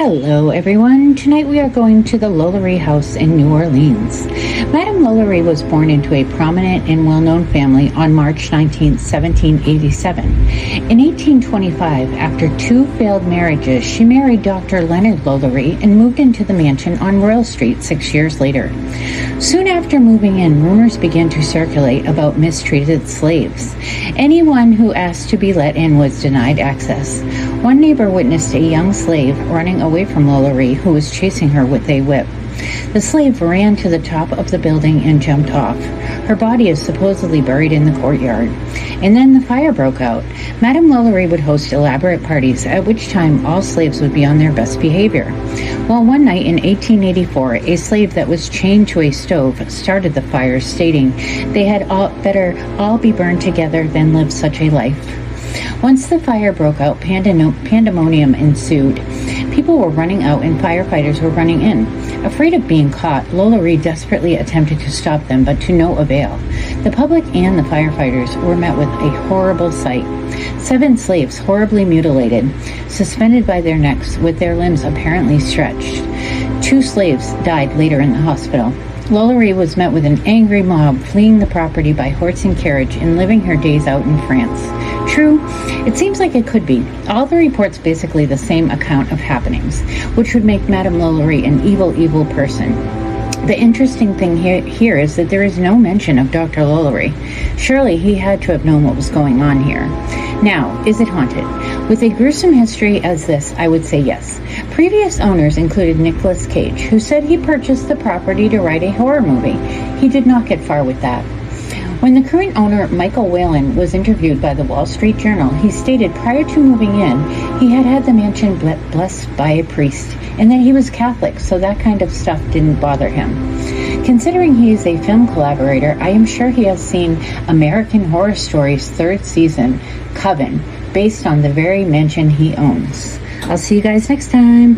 Hello everyone, tonight we are going to the Lalaurie house in New Orleans. Madame Lalaurie was born into a prominent and well-known family on March 19, 1787. In 1825, after two failed marriages, she married Dr. Leonard Lalaurie and moved into the mansion on Royal Street 6 years later. Soon after moving in, rumors began to circulate about mistreated slaves. Anyone who asked to be let in was denied access. One neighbor witnessed a young slave running away from Lalaurie, who was chasing her with a whip. The slave ran to the top of the building and jumped off. Her body is supposedly buried in the courtyard. And then the fire broke out. Madame Lalaurie would host elaborate parties, at which time all slaves would be on their best behavior. Well, one night in 1884, a slave that was chained to a stove started the fire, stating they had better all be burned together than live such a life. Once the fire broke out, pandemonium ensued. People were running out and firefighters were running in. Afraid of being caught, Lalaurie desperately attempted to stop them, but to no avail. The public and the firefighters were met with a horrible sight. 7 slaves, horribly mutilated, suspended by their necks with their limbs apparently stretched. 2 slaves died later in the hospital. Lalaurie was met with an angry mob, fleeing the property by horse and carriage and living her days out in France. True, it seems like it could be. All the reports basically the same account of happenings, which would make Madame Lalaurie an evil, evil person. The interesting thing here is that there is no mention of Dr. Lalaurie. Surely he had to have known what was going on here. Now, is it haunted? With a gruesome history as this, I would say yes. Previous owners included Nicolas Cage, who said he purchased the property to write a horror movie. He did not get far with that. When the current owner, Michael Whalen, was interviewed by the Wall Street Journal, he stated prior to moving in, he had had the mansion blessed by a priest, and that he was Catholic, so that kind of stuff didn't bother him. Considering he is a film collaborator, I am sure he has seen American Horror Story's 3rd season, Coven, based on the very mansion he owns. I'll see you guys next time.